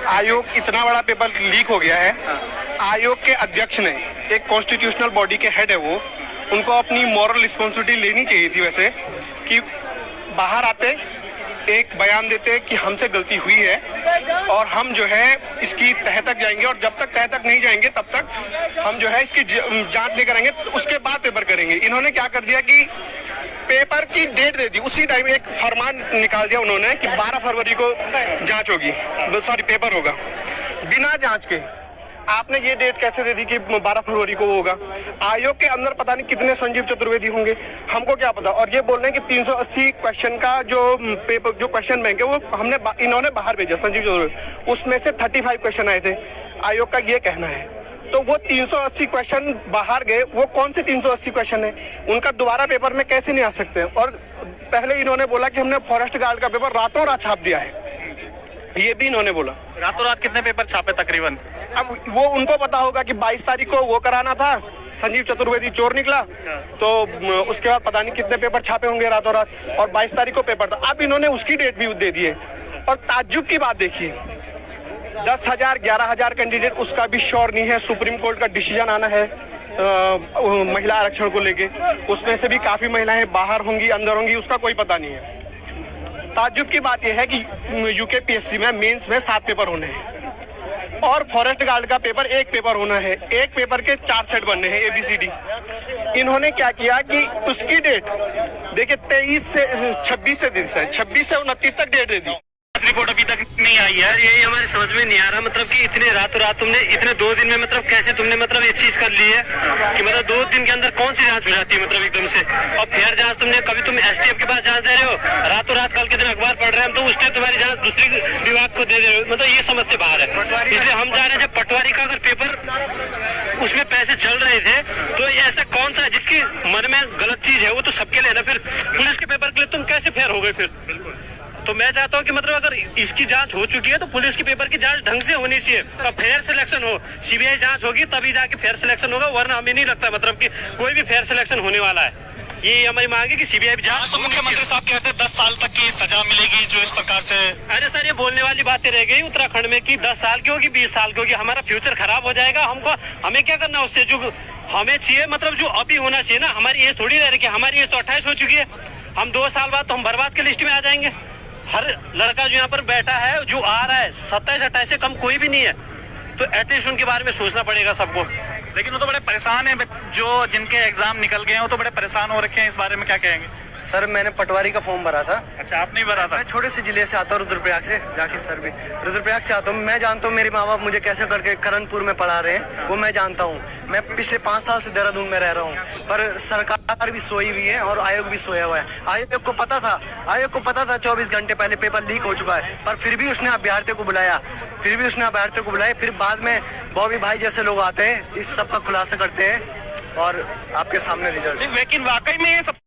आयोग इतना बड़ा पेपर लीक हो गया है। आयोग के अध्यक्ष ने, एक कॉन्स्टिट्यूशनल बॉडी के हेड है वो, उनको अपनी मॉरल रिस्पॉन्सिबिलिटी लेनी चाहिए थी वैसे, कि बाहर आते एक बयान देते कि हमसे गलती हुई है और हम जो है इसकी तह तक जाएंगे, और जब तक तह तक नहीं जाएंगे तब तक हम जो है इसकी जांच लेकर आएंगे, तो उसके बाद पेपर करेंगे। इन्होंने क्या कर दिया कि पेपर की डेट दे दी, उसी टाइम एक फरमान निकाल दिया उन्होंने कि 12 फरवरी को जांच होगी, सॉरी पेपर होगा, बिना जांच के। आपने ये डेट कैसे दे दी कि 12 फरवरी को होगा? आयोग के अंदर पता नहीं कितने संजीव चतुर्वेदी होंगे, हमको क्या पता। और ये बोल रहे हैं कि 380 क्वेश्चन का जो पेपर, जो क्वेश्चन बैंक है, वो इन्होंने बाहर भेजा संजीव चतुर्वेदी, उसमें से 35 क्वेश्चन आए थे, आयोग का ये कहना है। तो वो 380 क्वेश्चन बाहर गए, वो कौन से 380 क्वेश्चन है? उनका दोबारा पेपर में कैसे नहीं आ सकते? और पहले इन्होंने बोला कि हमने फॉरेस्ट गार्ड का पेपर रातों रात छाप दिया है, ये भी इन्होंने बोला। रातों रात कितने पेपर छापे तकरीबन? अब वो उनको पता होगा कि 22 तारीख को वो कराना था, संजीव चतुर्वेदी चोर निकला, तो उसके बाद पता नहीं कितने पेपर छापे होंगे रातों रात, और 22 तारीख को पेपर था। अब इन्होंने उसकी डेट भी दे दी है। और ताज्जुब की बात देखिए, 10,000 11,000 कैंडिडेट, उसका भी श्योर नहीं है। सुप्रीम कोर्ट का डिसीजन आना है महिला आरक्षण को लेके, उसमें से भी काफी महिलाएं बाहर होंगी अंदर होंगी, उसका कोई पता नहीं है। ताज्जुब की बात यह है कि यूकेपीएससी में मेंस में 7 पेपर होने हैं और फॉरेस्ट गार्ड का पेपर 1 पेपर होना है। एक पेपर के 4 सेट बनने हैं, ABCD। इन्होंने क्या किया कि उसकी डेट देखिए 26 से 29 तक डेट दे दी। रिपोर्ट अभी तक नहीं आई है, यही हमारे समझ में नहीं आ रहा, मतलब कि इतने रातों रात तुमने इतने 2 दिन में, मतलब कैसे तुमने मतलब ये चीज कर ली है कि मतलब 2 दिन के अंदर कौन सी जांच हो जाती है, मतलब एकदम से। और फेयर जांच तुमने, कभी तुम STF के पास जांच दे रहे हो, रातों रात कल के दिन अखबार पढ़ रहे हैं हम, तो उस टाइम तुम्हारी जांच दूसरी विभाग को दे रहे हो, मतलब ये समझ से बाहर है। इसलिए हम जा रहे हैं, जब पटवारी का अगर पेपर उसमें पैसे चल रहे थे, तो ऐसा कौन सा जिसकी मन में गलत चीज है वो तो सबके लिए ना, फिर पुलिस के पेपर के लिए तुम कैसे फेयर हो गए फिर? तो मैं चाहता हूँ कि मतलब अगर इसकी जांच हो चुकी है तो पुलिस के पेपर की जांच ढंग से होनी चाहिए और फेयर सिलेक्शन हो। CBI जांच होगी तभी जाके फेयर सिलेक्शन होगा, वरना हमें नहीं लगता मतलब कि कोई भी फेयर सिलेक्शन होने वाला है। ये हमारी मांग है कि CBI जांच। तो मुख्यमंत्री साहब कहते हैं 10 साल तक की सजा मिलेगी जो इस प्रकार से। अरे सर, ये बोलने वाली बातें रह गई उत्तराखंड में कि 10 साल की होगी, 20 साल की होगी, हमारा फ्यूचर खराब हो जाएगा। हमें क्या करना उससे? जो हमें चाहिए, मतलब जो अभी होना चाहिए ना, हमारी एज थोड़ी रह रही है, हमारी एज तो 28 हो चुकी है। हम 2 साल बाद तो हम बर्बाद के लिस्ट में आ जाएंगे। हर लड़का जो यहाँ पर बैठा है, जो आ रहा है, 27-28 से कम कोई भी नहीं है, तो एटलीस्ट उनके बारे में सोचना पड़ेगा सबको। लेकिन वो तो बड़े परेशान है, जो जिनके एग्जाम निकल गए हैं वो तो बड़े परेशान हो रखे हैं, इस बारे में क्या कहेंगे? सर, मैंने पटवारी का फॉर्म भरा था। अच्छा, आपने ही भरा था? मैं छोटे से जिले से आता हूँ, रुद्रप्रयाग से। जाके सर भी रुद्रप्रयाग से आता हूँ। मैं जानता हूँ मेरे माँ बाप मुझे कैसे करके करणपुर में पढ़ा रहे हैं, वो मैं जानता हूँ। मैं पिछले 5 साल से देहरादून में रह रहा हूँ, पर सरकार भी सोई हुई है और आयोग भी सोया हुआ है। आयोग को पता था 24 घंटे पहले पेपर लीक हो चुका है, पर फिर भी उसने अभ्यर्थियों को बुलाया, फिर बाद में बॉबी भाई जैसे लोग आते हैं, इस सब का खुलासा करते हैं और आपके सामने रिजल्ट। लेकिन वाकई में ये सब